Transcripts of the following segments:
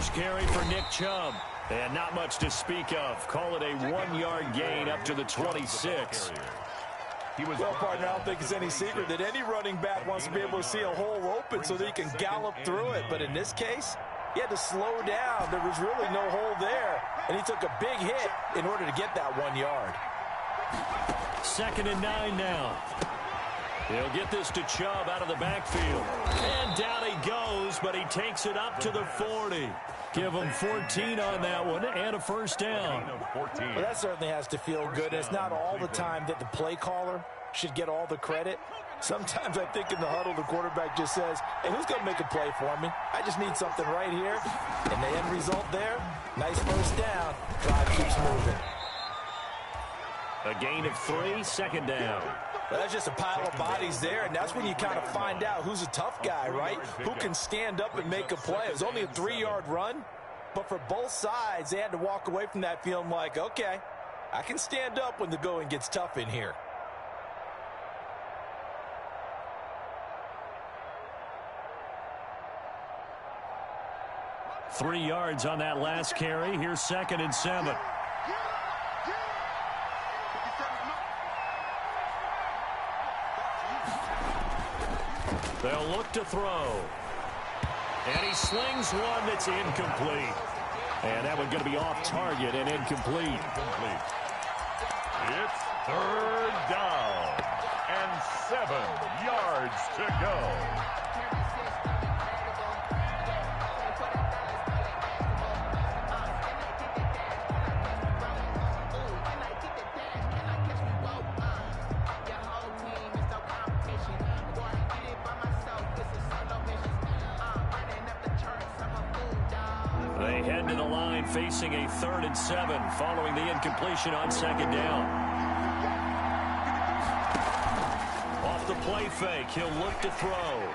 first carry for Nick Chubb. And not much to speak of. Call it a 1-yard gain up to the 26. Well, partner, I don't think it's any secret that any running back wants to be able to see a hole open so that he can gallop through it. But in this case, he had to slow down. There was really no hole there. And he took a big hit in order to get that 1 yard. 2nd and 9 now. He'll get this to Chubb out of the backfield. And down he goes, but he takes it up to the 40. Give him 14 on that one and a first down. Well, that certainly has to feel good. It's not all the time that the play caller should get all the credit. Sometimes I think in the huddle, the quarterback just says, hey, who's going to make a play for me? I just need something right here. And the end result there, nice first down. Drive keeps moving. A gain of 3, 2nd down. Well, that's just a pile of bodies there, and that's when you kind of find out who's a tough guy, right? Who can stand up and make a play. It was only a 3-yard run, but for both sides, they had to walk away from that feeling like, okay, I can stand up when the going gets tough in here. Three yards on that last carry. Here's 2nd and 7. They'll look to throw. And he slings one that's incomplete. And that one going to be off target and incomplete. It's 3rd down and 7 yards to go. They head to the line facing a 3rd and 7 following the incompletion on 2nd down. Off the play fake, he'll look to throw.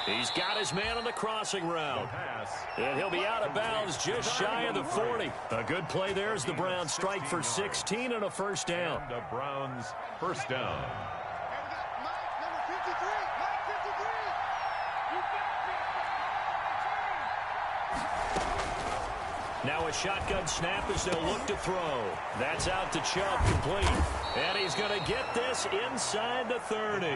He's got his man on the crossing route. And he'll be out of bounds just shy of the 40. A good play there as the Browns strike for 16 and a first down. The Browns first down. Now a shotgun snap as they'll look to throw. That's out to Chubb, complete. And he's going to get this inside the 30.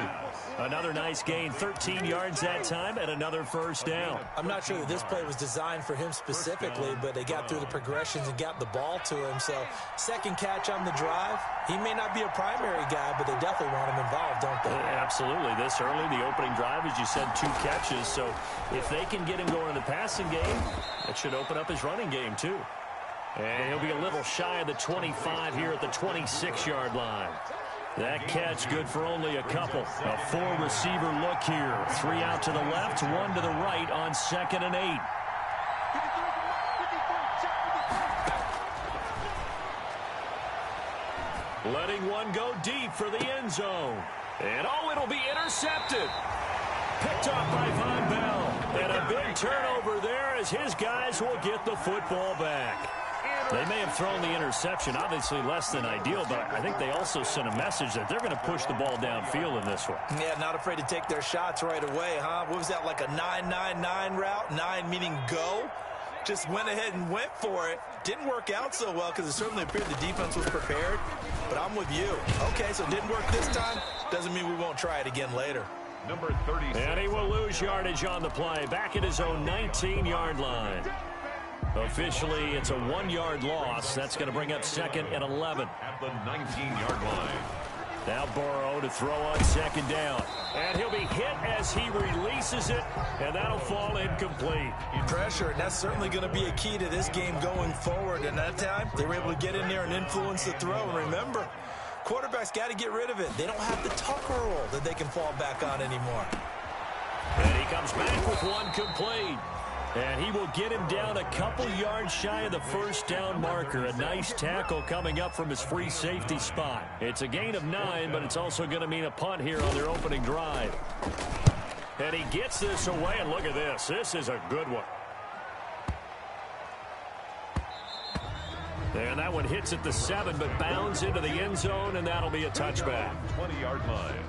Another nice gain, 13 yards that time, and another first down. I'm not sure that this play was designed for him specifically, but they got through the progressions and got the ball to him. So, second catch on the drive. He may not be a primary guy, but they definitely want him involved, don't they? Absolutely. This early, the opening drive, as you said, 2 catches. So, if they can get him going in the passing game, that should open up his running game, too. And he'll be a little shy of the 25 here at the 26-yard line. That catch good for only a couple. A 4-receiver look here. 3 out to the left, 1 to the right on 2nd and 8. Letting one go deep for the end zone. And oh, it'll be intercepted. Picked off by Von Bell. And a big turnover there as his guys will get the football back. They may have thrown the interception, obviously less than ideal, but I think they also sent a message that they're going to push the ball downfield in this one. Yeah, not afraid to take their shots right away, huh? What was that, like a 9-9-9 route? 9 meaning go? Just went ahead and went for it. Didn't work out so well because it certainly appeared the defense was prepared, but I'm with you. Okay, so it didn't work this time. Doesn't mean we won't try it again later. Number 36. And he will lose yardage on the play, back at his own 19-yard line. Officially, it's a 1-yard loss. That's going to bring up 2nd and 11. At the 19-yard line. Now Burrow to throw on 2nd down. And he'll be hit as he releases it, and that'll fall incomplete. Pressure, and that's certainly going to be a key to this game going forward. And that time, they were able to get in there and influence the throw. And remember, quarterbacks got to get rid of it. They don't have the Tucker rule that they can fall back on anymore. And he comes back with one complete. And he will get him down a couple yards shy of the first down marker. A nice tackle coming up from his free safety spot. It's a gain of 9, but it's also going to mean a punt here on their opening drive. And he gets this away, and look at this. This is a good one. And that one hits at the 7, but bounds into the end zone, and that'll be a touchback. 20-yard line.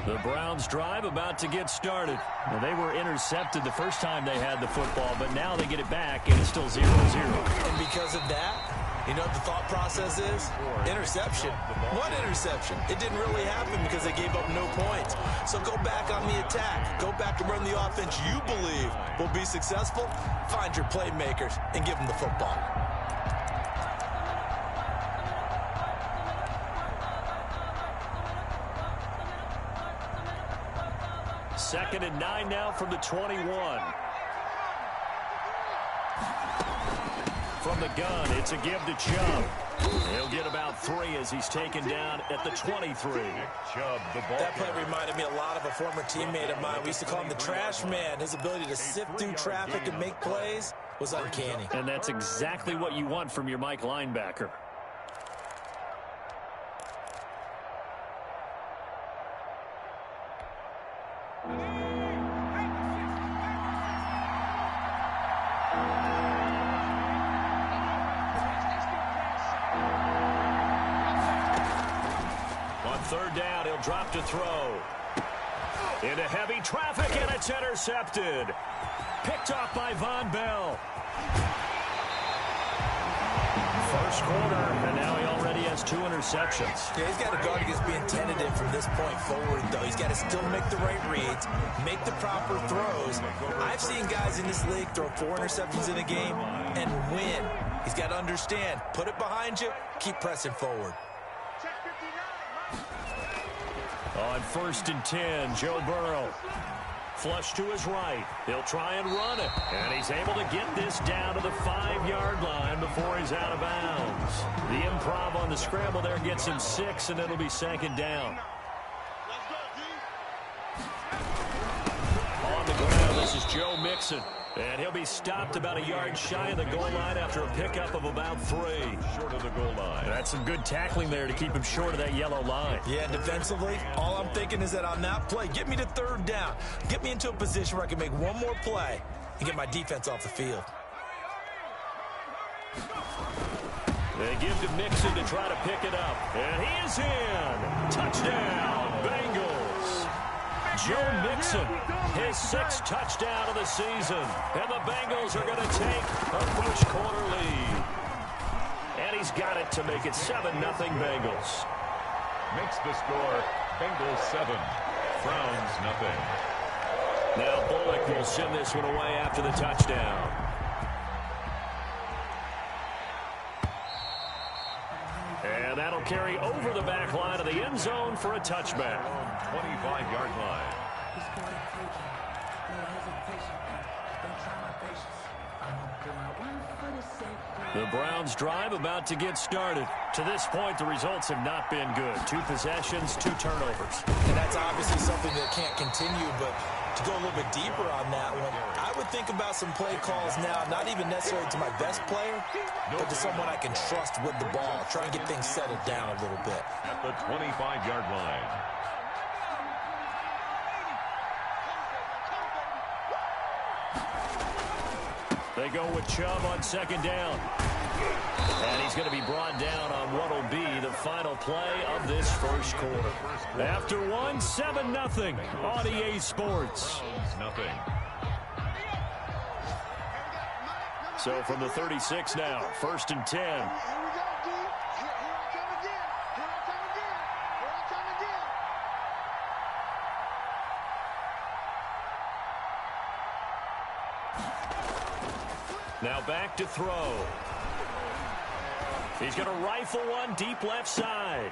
The Browns drive about to get started. Well, they were intercepted the first time they had the football, but now they get it back, and it's still 0-0. And because of that, you know what the thought process is? Interception. One interception. It didn't really happen because they gave up no points. So go back on the attack. Go back and run the offense you believe will be successful. Find your playmakers and give them the football. Second and 9 now from the 21. From the gun, it's a give to Chubb. He'll get about 3 as he's taken down at the 23. Chubb, the ball That play reminded me a lot of a former teammate of mine. We used to call him the trash man. His ability to sift through traffic and make plays was uncanny. And that's exactly what you want from your Mike linebacker. Third down, he'll drop to throw. Into heavy traffic, and it's intercepted. Picked off by Von Bell. First quarter, and now he already has 2 interceptions. Yeah, he's got to guard against being tentative from this point forward, though. He's got to still make the right reads, make the proper throws. I've seen guys in this league throw 4 interceptions in a game and win. He's got to understand, put it behind you, keep pressing forward. On 1st and 10, Joe Burrow. Flush to his right. He'll try and run it. And he's able to get this down to the 5-yard line before he's out of bounds. The improv on the scramble there gets him 6, and it'll be 2nd down. On the ground, this is Joe Mixon. And he'll be stopped about a yard shy of the goal line after a pickup of about 3. short of the goal line. That's some good tackling there to keep him short of that yellow line. Yeah, defensively, all I'm thinking is that on that play, get me to 3rd down. Get me into a position where I can make one more play and get my defense off the field. They give to Mixon to try to pick it up. And he is in. Touchdown, Bengals. Joe Mixon, his 6th touchdown of the season. And the Bengals are going to take a first quarter lead. And he's got it to make it 7-0 Bengals. Makes the score Bengals 7, Browns nothing. Now Bullock will send this one away after the touchdown. And that'll carry over the back line of the end zone for a touchback. 25-yard line. The Browns drive about to get started. To this point, the results have not been good. 2 possessions, 2 turnovers. And that's obviously something that can't continue, but to go a little bit deeper on that one, I would think about some play calls now, not even necessarily to my best player, but to someone I can trust with the ball. Try and get things settled down a little bit. At the 25-yard line. They go with Chubb on 2nd down. And he's going to be brought down on what will be the final play of this first quarter. After 1, 7-0 on EA Sports. Nothing. So from the 36 now, 1st and 10. Now back to throw. He's going to rifle one deep left side.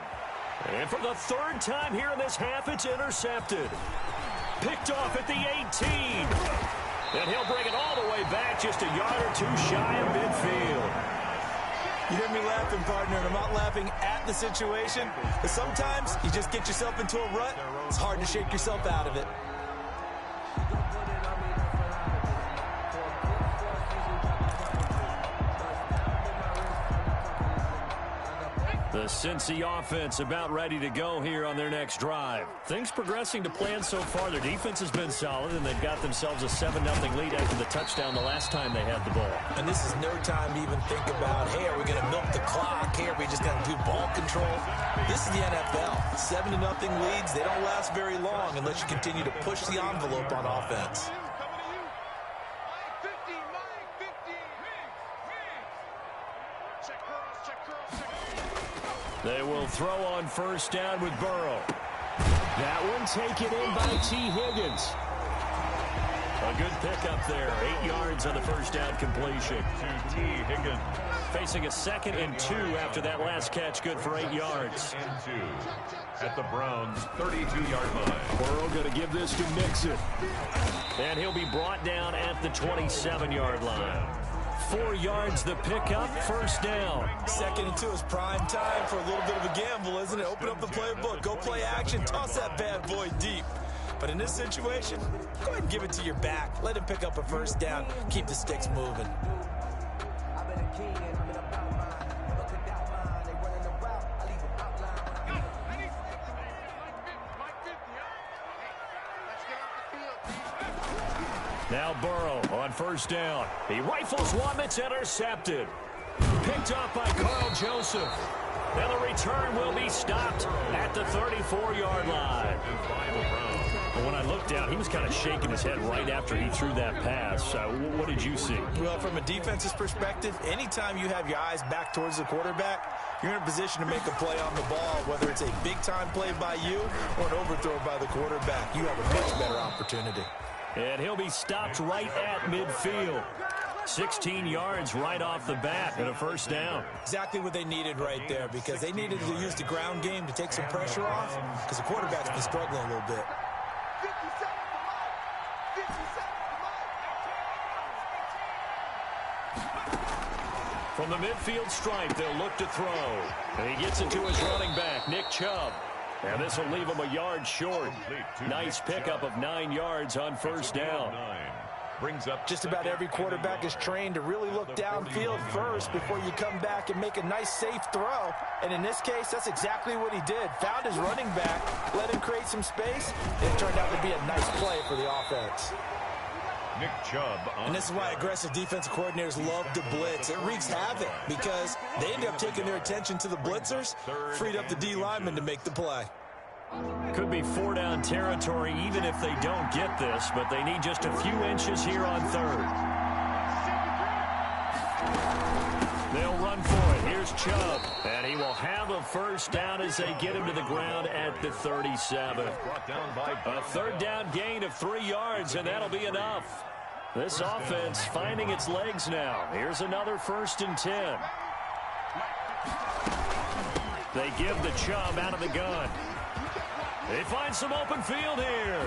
And for the 3rd time here in this half, it's intercepted. Picked off at the 18. And he'll bring it all the way back just a yard or 2 shy of midfield. You hear me laughing, partner, and I'm not laughing at the situation. But sometimes you just get yourself into a rut. It's hard to shake yourself out of it. The Cincy offense about ready to go here on their next drive. Things progressing to plan so far. Their defense has been solid, and they've got themselves a 7-0 lead after the touchdown the last time they had the ball. And this is no time to even think about, hey, are we going to milk the clock? Hey, are we just going to do ball control? This is the NFL. 7-0 leads, they don't last very long unless you continue to push the envelope on offense. They will throw on first down with Burrow. That one taken in by T. Higgins. A good pickup there. 8 yards on the first down completion. To T. Higgins. Facing a 2nd and 2 after that last catch, good for 8 yards. And 2 at the Browns' 32-yard line. Burrow going to give this to Mixon. And he'll be brought down at the 27-yard line. 4 yards the pickup, first down. 2nd and 2 is prime time for a little bit of a gamble, isn't it? Open up the playbook, go play action, toss that bad boy deep. But in this situation, go ahead and give it to your back. Let him pick up a first down, keep the sticks moving. Now Burrow on first down. He rifles one that's intercepted. Picked up by Carl Joseph. And the return will be stopped at the 34-yard line. But when I looked down, he was kind of shaking his head right after he threw that pass. What did you see? Well, from a defense's perspective, anytime you have your eyes back towards the quarterback, you're in a position to make a play on the ball, whether it's a big-time play by you or an overthrow by the quarterback. You have a much better opportunity. And he'll be stopped right at midfield. 16 yards right off the bat and a first down. Exactly what they needed right there, because they needed to use the ground game to take some pressure off, because the quarterback's been struggling a little bit. From the midfield stripe, they'll look to throw. And he gets it to his running back, Nick Chubb. And this will leave him a yard short. Nice pickup of 9 yards on first down. Brings up just about every quarterback is trained to really look downfield first before you come back and make a nice, safe throw. And in this case, that's exactly what he did. Found his running back, let him create some space, and it turned out to be a nice play for the offense. Nick Chubb. And this is why aggressive defensive coordinators love to blitz. It wreaks havoc because they end up taking their attention to the blitzers, freed up the D lineman to make the play. Could be 4-down territory even if they don't get this, but they need just a few inches here on third. They'll run for it. Here's Chubb, and he will have a first down as they get him to the ground at the 37. A third down gain of 3 yards, and that'll be enough. This offense finding its legs now. Here's another 1st and 10. They give the Chubb out of the gun. They find some open field here.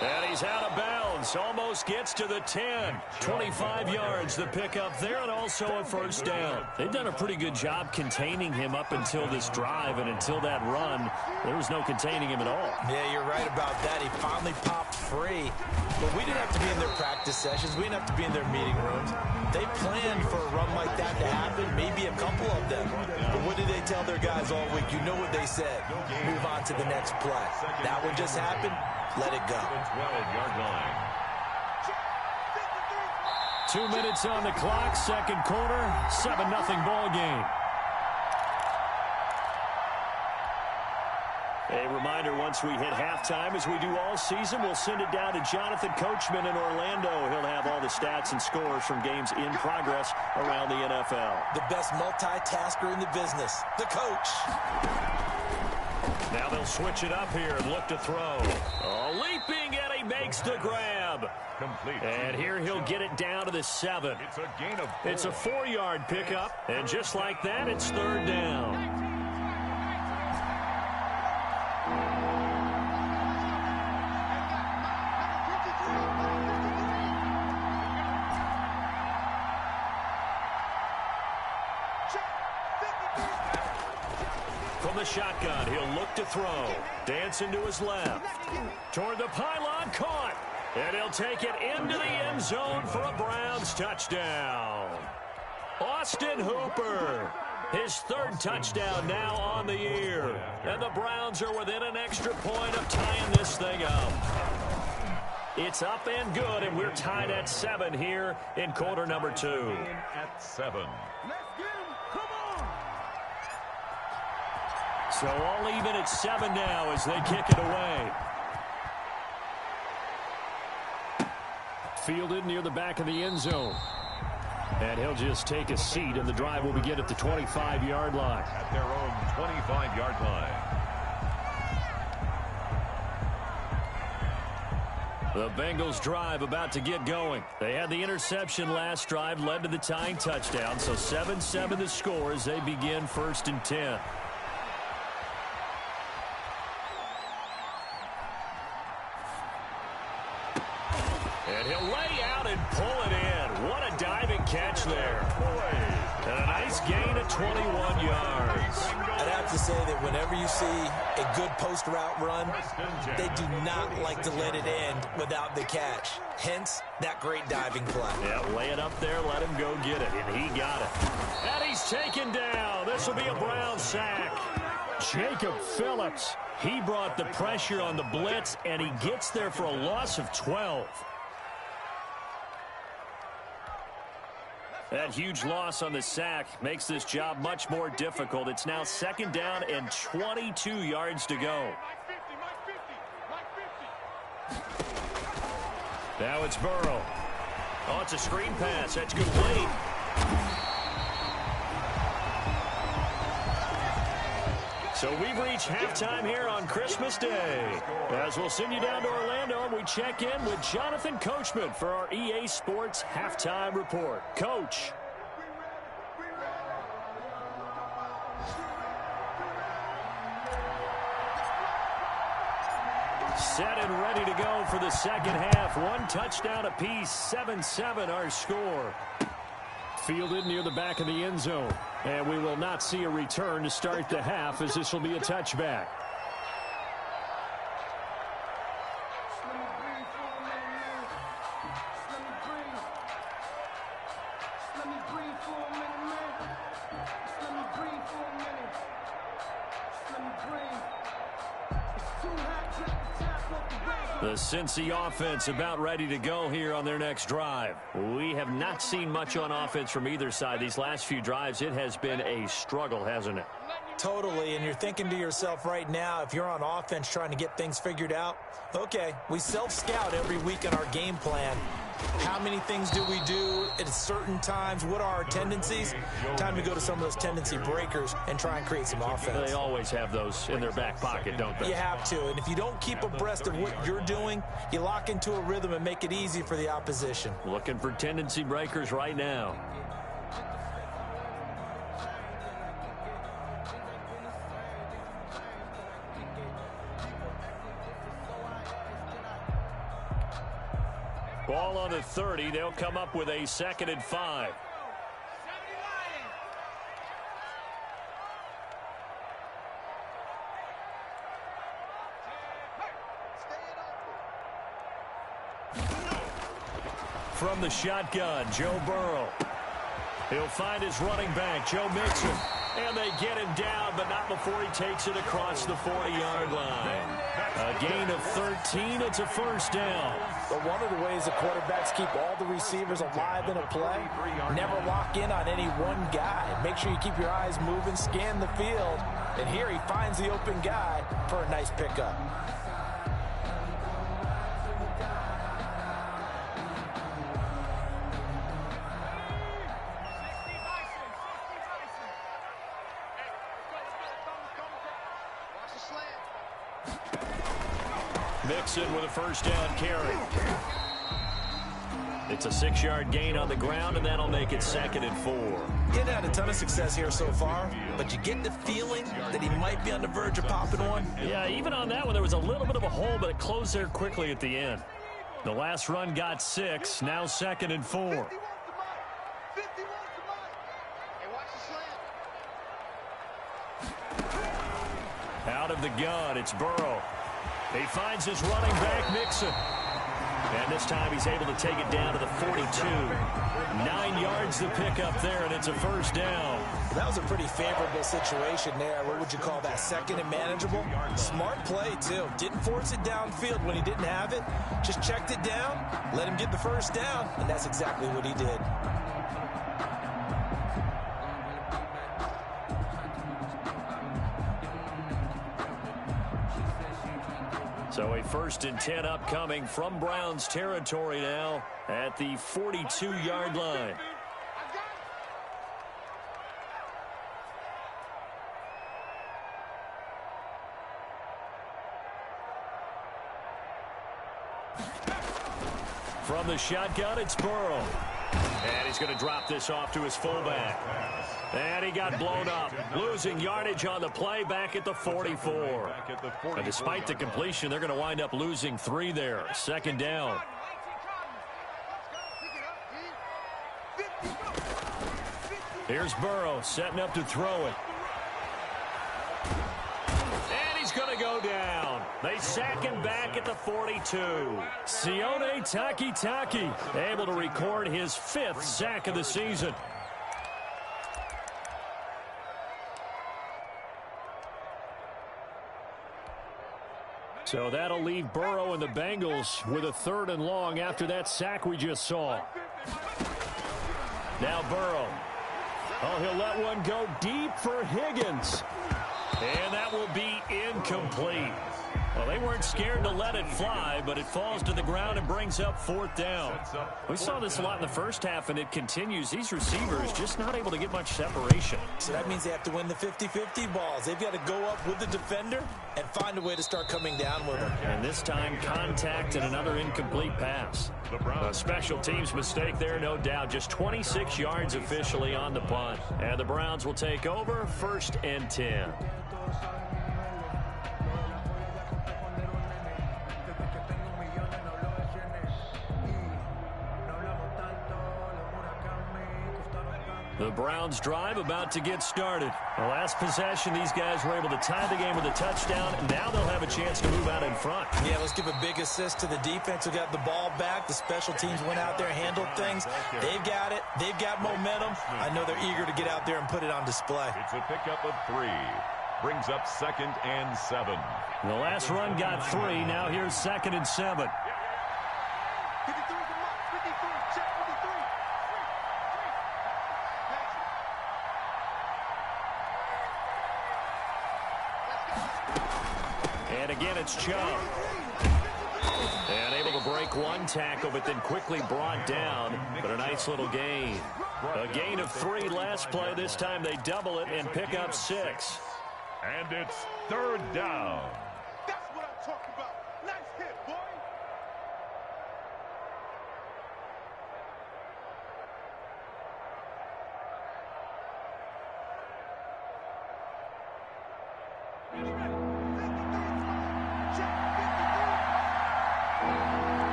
And he's out of bounds. Almost gets to the 10. 25 yards the pickup there, and also a first down. They've done a pretty good job containing him up until this drive, and until that run, there was no containing him at all. Yeah, you're right about that. He finally popped free. But we didn't have to be in their practice sessions. We didn't have to be in their meeting rooms. They planned for a run like that to happen, maybe a couple of them. But what did they tell their guys all week? You know what they said. Move on to the next play. That one just happened. Let it go. 12-yard line. 2 minutes on the clock, second quarter, 7-0 ball game. A reminder, once we hit halftime, as we do all season, we'll send it down to Jonathan Coachman in Orlando. He'll have all the stats and scores from games in progress around the NFL. The best multitasker in the business, the coach. Now they'll switch it up here and look to throw. Oh, leaping, and he makes the grab. Complete. And here he'll get it down to the 7. It's a gain of 4. It's a 4-yard pickup, and just like that, it's third down. From the shotgun, he'll look to throw. Dancing to his left. Toward the pylon, caught. And he'll take it into the end zone for a Browns touchdown. Austin Hooper. His third touchdown now on the year. And the Browns are within an extra point of tying this thing up. It's up and good, and we're tied at 7 here in quarter number 2. At 7. Let's get him. Come on. So all even at 7 now as they kick it away. Fielded near the back of the end zone. And he'll just take a seat, and the drive will begin at the 25-yard line. At their own 25-yard line. The Bengals drive about to get going. They had the interception last drive, led to the tying touchdown. So 7-7 the score as they begin 1st and 10. And he'll lay out and pull it in. What a diving catch there. And a nice gain of 21 yards. I'd have to say that whenever you see a good post route run, they do not like to let it end without the catch. Hence, that great diving play. Yeah, lay it up there, let him go get it, and he got it. And he's taken down. This will be a Brown sack. Jacob Phillips, he brought the pressure on the blitz, and he gets there for a loss of 12. That huge loss on the sack makes this job much more difficult. It's now 2nd down and 22 yards to go. Now it's Burrow. Oh, it's a screen pass. That's complete. So we've reached halftime here on Christmas Day. As we'll send you down to Orlando, and we check in with Jonathan Coachman for our EA Sports Halftime Report. Coach. Set and ready to go for the second half. 1 touchdown apiece, 7-7 our score. Fielded near the back of the end zone. And we will not see a return to start the half, as this will be a touchback. The Cincy offense about ready to go here on their next drive. We have not seen much on offense from either side. These last few drives, it has been a struggle, hasn't it? Totally, and you're thinking to yourself right now, if you're on offense trying to get things figured out, okay, we self-scout every week in our game plan. How many things do we do at certain times? What are our tendencies? Time to go to some of those tendency breakers and try and create some offense. They always have those in their back pocket, don't they? You have to, and if you don't keep abreast of what you're doing, you lock into a rhythm and make it easy for the opposition. Looking for tendency breakers right now. Ball on the 30. They'll come up with a 2nd and 5. From the shotgun, Joe Burrow. He'll find his running back, Joe Mixon. And they get him down, but not before he takes it across the 40-yard line. A gain of 13. It's a 1st down. But one of the ways the quarterbacks keep all the receivers alive in a play, never lock in on any one guy. Make sure you keep your eyes moving, scan the field. And here he finds the open guy for a nice pickup. Mixon with a 1st down carry. It's a 6-yard gain on the ground, and that'll make it 2nd and 4. He hadn't had a ton of success here so far, but you get the feeling that he might be on the verge of popping one. Yeah, even on that one, there was a little bit of a hole, but it closed there quickly at the end. The last run got 6, now 2nd and 4. Out of the gun, it's Burrow. He finds his running back, Mixon. And this time he's able to take it down to the 42. 9 yards to pick up there, and it's a first down. That was a pretty favorable situation there. What would you call that? Second and manageable? Smart play, too. Didn't force it downfield when he didn't have it. Just checked it down, let him get the first down, and that's exactly what he did. So a 1st and 10 upcoming from Browns territory now at the 42-yard line. From the shotgun, it's Burrow. And he's going to drop this off to his fullback. And he got blown up, losing yardage on the play back at the 44. And despite the completion, they're going to wind up losing 3 there. 2nd down. Here's Burrow setting up to throw it. And he's going to go down. They sack him back at the 42. Sione Takitaki able to record his 5th sack of the season. So that'll leave Burrow and the Bengals with a 3rd and long after that sack we just saw. Now Burrow. Oh, he'll let one go deep for Higgins. And that will be incomplete. Well, they weren't scared to let it fly, but it falls to the ground and brings up 4th down. We saw this a lot in the first half, and it continues. These receivers just not able to get much separation. So that means they have to win the 50-50 balls. They've got to go up with the defender and find a way to start coming down with him. And this time, contact and another incomplete pass. A special teams mistake there, no doubt. Just 26 yards officially on the punt. And the Browns will take over 1st and 10. The Browns drive about to get started. The last possession, these guys were able to tie the game with a touchdown. Now they'll have a chance to move out in front. Yeah, let's give a big assist to the defense who got the ball back. The special teams went out there and handled things. They've got it. They've got momentum. I know they're eager to get out there and put it on display. It's a pickup of 3. Brings up 2nd and 7. The last run got 3. Now here's 2nd and 7. And again, it's Chubb. And able to break one tackle, but then quickly brought down. But a nice little gain. A gain of 3 last play. This time they double it and pick up 6. And it's 3rd down. That's what I'm talking about. Nice hit, boy.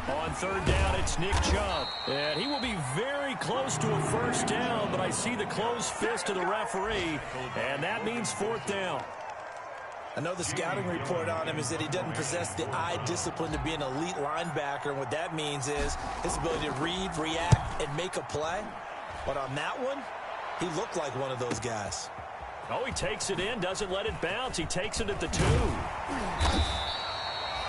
On 3rd down, it's Nick Chubb. And he will be very close to a 1st down, but I see the closed fist of the referee, and that means 4th down. I know the scouting report on him is that he doesn't possess the eye discipline to be an elite linebacker, and what that means is his ability to read, react, and make a play. But on that one, he looked like one of those guys. Oh, he takes it in, doesn't let it bounce. He takes it at the 2.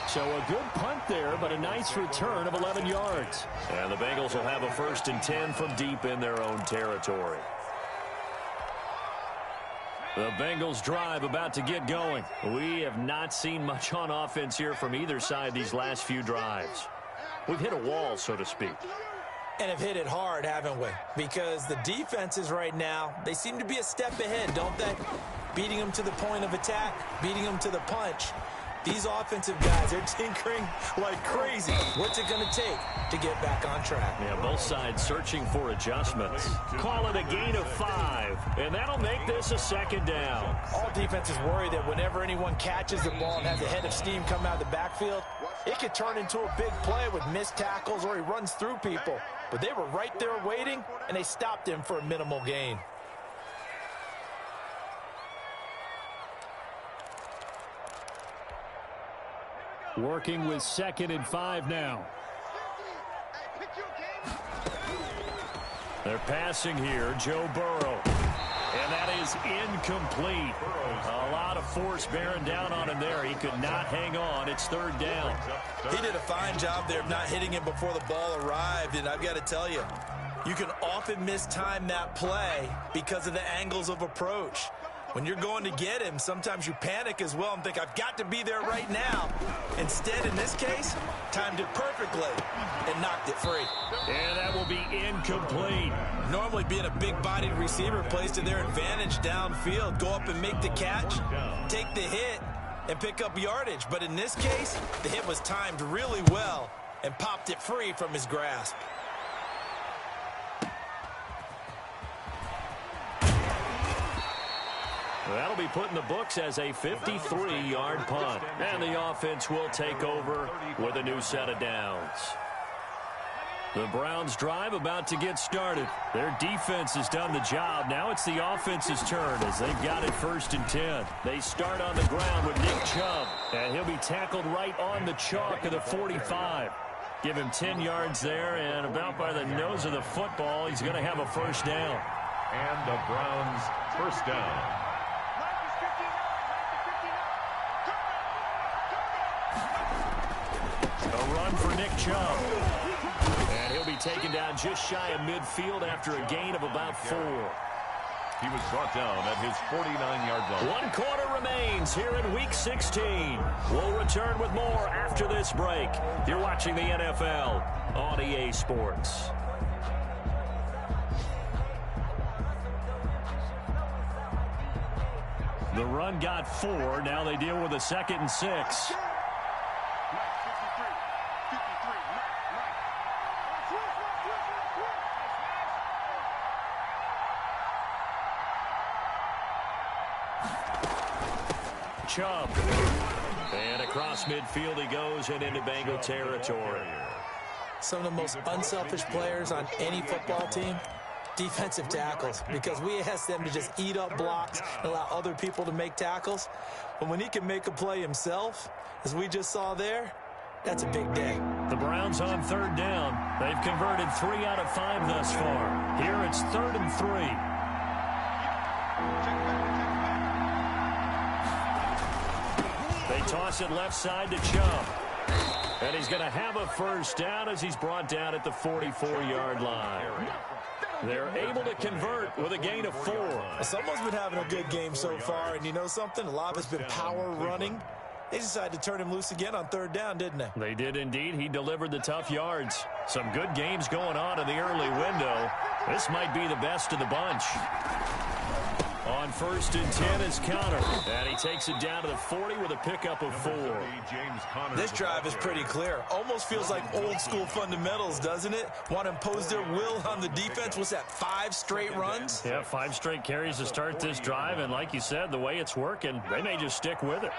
So a good punt there, but a nice return of 11 yards. And the Bengals will have a 1st and 10 from deep in their own territory. The Bengals drive about to get going. We have not seen much on offense here from either side these last few drives. We've hit a wall, so to speak. And have hit it hard, haven't we? Because the defenses right now, they seem to be a step ahead, don't they? Beating them to the point of attack, beating them to the punch. These offensive guys, they're tinkering like crazy. What's it going to take to get back on track? Yeah, both sides searching for adjustments. Call it a gain of 5, and that'll make this a 2nd down. All defenses worry that whenever anyone catches the ball and has a head of steam come out of the backfield, it could turn into a big play with missed tackles or he runs through people. But they were right there waiting, and they stopped him for a minimal gain. Working with 2nd and 5 now. They're passing here, Joe Burrow. And that is incomplete. A lot of force bearing down on him there. He could not hang on. It's 3rd down. He did a fine job there of not hitting him before the ball arrived. And I've got to tell you, you can often mistime that play because of the angles of approach. When you're going to get him, sometimes you panic as well and think, I've got to be there right now. Instead, in this case, timed it perfectly and knocked it free. And that will be incomplete. Normally, being a big-bodied receiver plays to their advantage downfield. Go up and make the catch, take the hit, and pick up yardage. But in this case, the hit was timed really well and popped it free from his grasp. That'll be put in the books as a 53-yard punt. And the offense will take over with a new set of downs. The Browns' drive about to get started. Their defense has done the job. Now it's the offense's turn as they've got it 1st and 10. They start on the ground with Nick Chubb. And he'll be tackled right on the chalk of the 45. Give him 10 yards there, and about by the nose of the football, he's going to have a 1st down. And the Browns' 1st down. A run for Nick Chubb. And he'll be taken down just shy of midfield after a gain of about 4. He was brought down at his 49-yard line. 1 quarter remains here in Week 16. We'll return with more after this break. You're watching the NFL on EA Sports. The run got 4. Now they deal with a 2nd and 6. Chubb. And across midfield he goes and into Bengal territory. Some of the most unselfish players on any football team, defensive tackles, because we ask them to just eat up blocks and allow other people to make tackles. But when he can make a play himself, as we just saw there, that's a big day. The Browns on 3rd down. They've converted 3 out of 5 thus far. Here it's 3rd and 3. They toss it left side to Chubb. And he's going to have a 1st down as he's brought down at the 44-yard line. They're able to convert with a gain of 4. Well, someone's been having a good game so far, and you know something? A lot of it's been power running. They decided to turn him loose again on 3rd down, didn't they? They did indeed. He delivered the tough yards. Some good games going on in the early window. This might be the best of the bunch. On 1st and 10 is Connor. And he takes it down to the 40 with a pickup of 4. This drive is pretty clear. Almost feels like old school fundamentals, doesn't it? Want to impose their will on the defense. What's that, 5 straight runs? Yeah, 5 straight carries to start this drive. And like you said, the way it's working, they may just stick with it.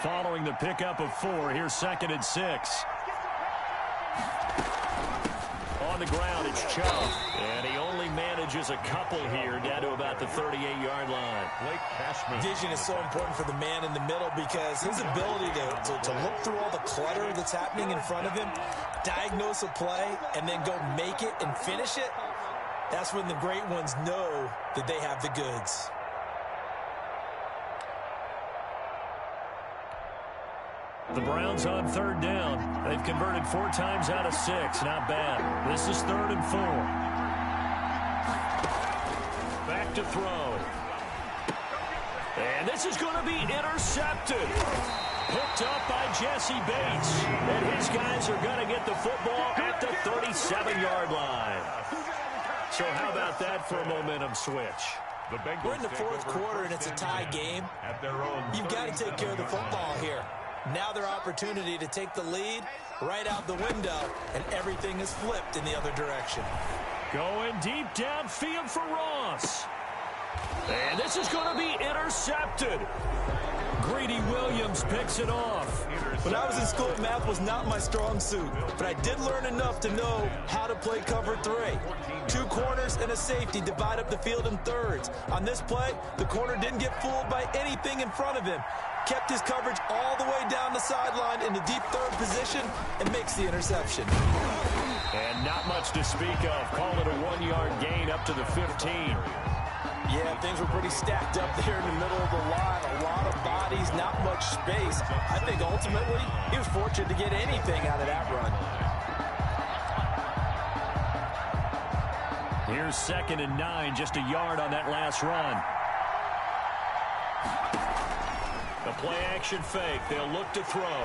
Following the pickup of 4, here's 2nd and 6. On the ground, it's Chubb. And he only manages a couple here down to about the 38-yard line. Vision is so important for the man in the middle because his ability to look through all the clutter that's happening in front of him, diagnose a play, and then go make it and finish it, that's when the great ones know that they have the goods. The Browns on 3rd down. They've converted 4 times out of 6. Not bad. This is 3rd and 4. Back to throw. And this is going to be intercepted. Picked up by Jesse Bates. And his guys are going to get the football at the 37-yard line. So how about that for a momentum switch? We're in the 4th quarter and it's a tie game. You've got to take care of the football here. Now their opportunity to take the lead right out the window, and everything is flipped in the other direction. Going deep downfield for Ross. And this is going to be intercepted. Greedy Williams picks it off. When I was in school, math was not my strong suit, but I did learn enough to know how to play cover 3. 2 corners and a safety divide up the field in thirds. On this play, the corner didn't get fooled by anything in front of him. kept his coverage all the way down the sideline in the deep third position and makes the interception. And not much to speak of. Call it a 1-yard gain up to the 15. Yeah, things were pretty stacked up there in the middle of the line. A lot of bodies, not much space. I think ultimately he was fortunate to get anything out of that run. Here's 2nd and 9, just a yard on that last run. The play-action fake. They'll look to throw.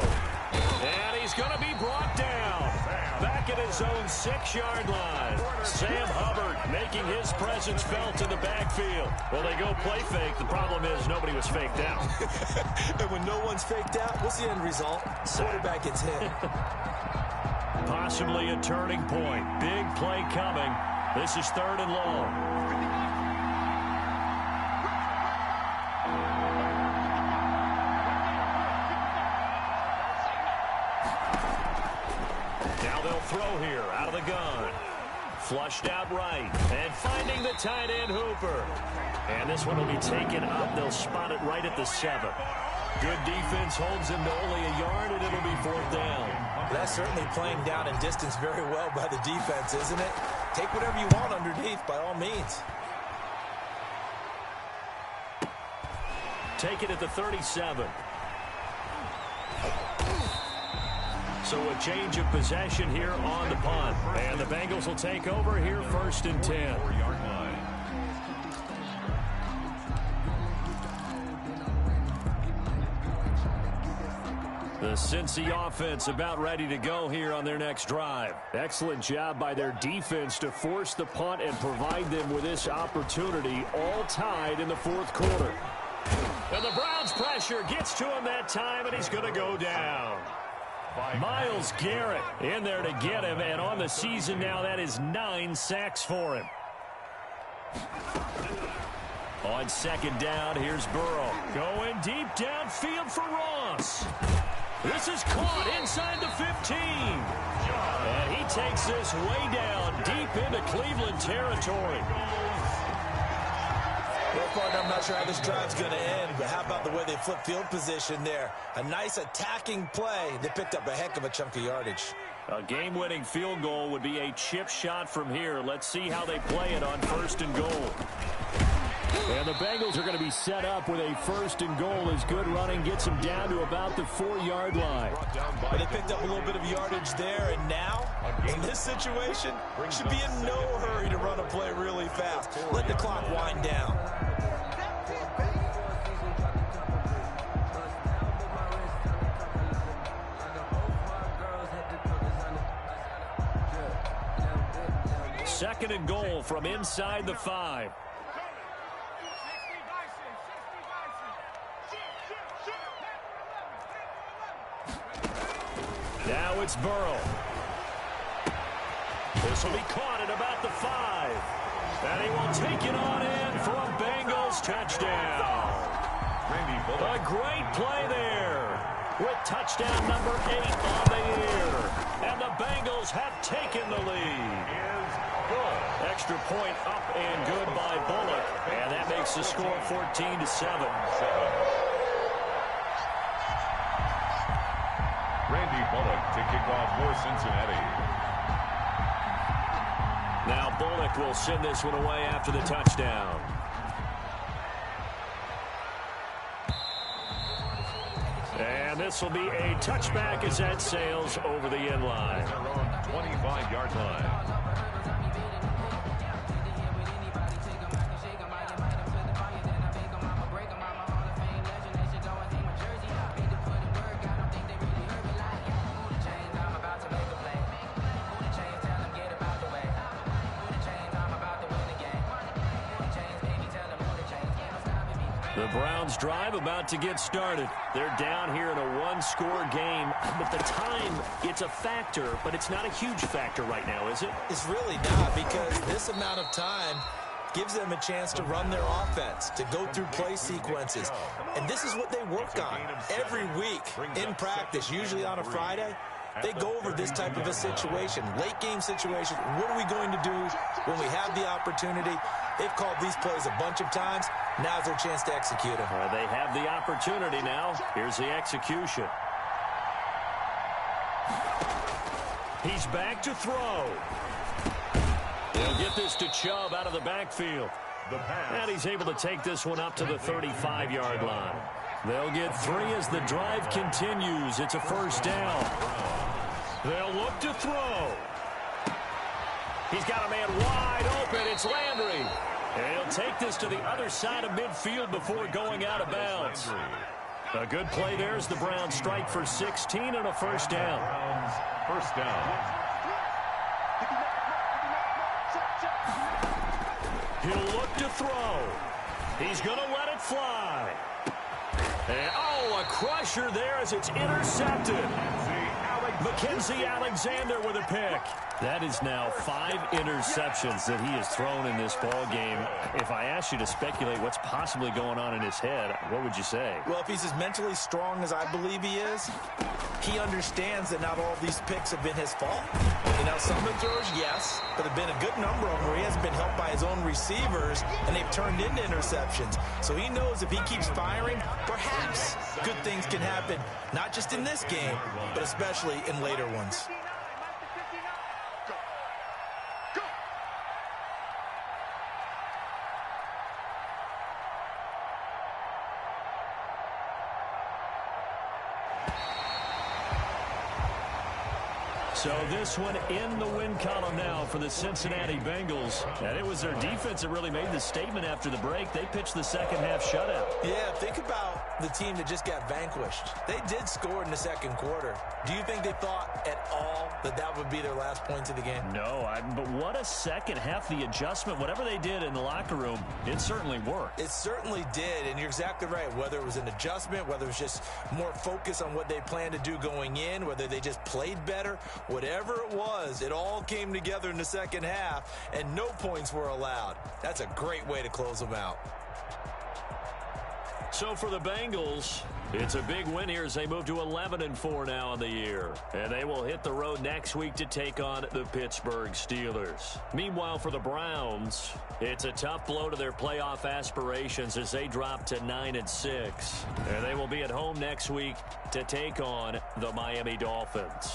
And he's going to be brought down. Back at his own 6-yard line. Sam Hubbard making his presence felt in the backfield. Well, they go play fake. The problem is nobody was faked out. And when no one's faked out, what's the end result? Quarterback gets hit. Possibly a turning point. Big play coming. This is 3rd and long. Throw here out of the gun. Flushed out right. And finding the tight end Hooper. And this one will be taken up. They'll spot it right at the 7. Good defense holds him to only a yard, and it'll be 4th down. That's certainly playing down in distance very well by the defense, isn't it? Take whatever you want underneath by all means. Take it at the 37. So a change of possession here on the punt. And the Bengals will take over here 1st and 10. The Cincy offense about ready to go here on their next drive. Excellent job by their defense to force the punt and provide them with this opportunity, all tied in the 4th quarter. And the Browns pressure gets to him that time, and he's going to go down. Myles Garrett in there to get him, and on the season now, that is 9 sacks for him. On 2nd down, here's Burrow. Going deep downfield for Ross. This is caught inside the 15. And he takes this way down deep into Cleveland territory. Well, partner, I'm not sure how this drive's going to end, but how about the way they flip field position there? A nice attacking play. They picked up a heck of a chunk of yardage. A game-winning field goal would be a chip shot from here. Let's see how they play it on 1st and goal. And the Bengals are going to be set up with a 1st and goal as good running gets them down to about the 4-yard line. Well, they picked up a little bit of yardage there, and now, in this situation, should be in no hurry to run a play really fast. Let the clock wind down. Second and goal from inside the 5. Now it's Burrow. This will be caught at about the 5. And he will take it on in for a Bengals touchdown. A great play there with touchdown number 8 on the year. And the Bengals have taken the lead. Extra point up and good by Bullock. And that makes the score 14-7. Randy Bullock to kick off for Cincinnati. Now Bullock will send this one away after the touchdown. And this will be a touchback as that sails over the end line. 25-yard line. The Browns drive about to get started. They're down here in a one-score game, but the time, it's a factor, but it's not a huge factor right now, is it? It's really not, because this amount of time gives them a chance to run their offense, to go through play sequences. And this is what they work on every week in practice, usually on a Friday. They go over this type of a situation, late game situation. What are we going to do when we have the opportunity? They've called these plays a bunch of times. Now's their chance to execute them. They have the opportunity now. Here's the execution. He's back to throw. They'll get this to Chubb out of the backfield. And he's able to take this one up to the 35-yard line. They'll get 3 as the drive continues. It's a first down. They'll look to throw. He's got a man wide open. It's Landry. And he'll take this to the other side of midfield before going out of bounds. A good play there as the Browns strike for 16 and a first down. First down. He'll look to throw. He's going to let it fly. And, oh, a crusher there as it's intercepted. Mackenzie Alexander with a pick. That is now 5 interceptions that he has thrown in this ball game. If I asked you to speculate what's possibly going on in his head, what would you say? Well, if he's as mentally strong as I believe he is, he understands that not all of these picks have been his fault. You know, some of the throws, yes, but there have been a good number of them where he hasn't been helped by his own receivers, and they've turned into interceptions. So he knows if he keeps firing, perhaps good things can happen, not just in this game, but especially in later ones. So this one in the win column now for the Cincinnati Bengals. And it was their defense that really made the statement after the break. They pitched the second-half shutout. Yeah, think about the team that just got vanquished. They did score in the second quarter. Do you think they thought at all that that would be their last points of the game? No, but what a second half. The adjustment, whatever they did in the locker room, it certainly worked. It certainly did, and you're exactly right. Whether it was an adjustment, whether it was just more focus on what they planned to do going in, whether they just played better, whatever it was, it all came together in the second half, and no points were allowed. That's a great way to close them out. So for the Bengals, it's a big win here as they move to 11-4 now in the year. And they will hit the road next week to take on the Pittsburgh Steelers. Meanwhile, for the Browns, it's a tough blow to their playoff aspirations as they drop to 9-6. And they will be at home next week to take on the Miami Dolphins.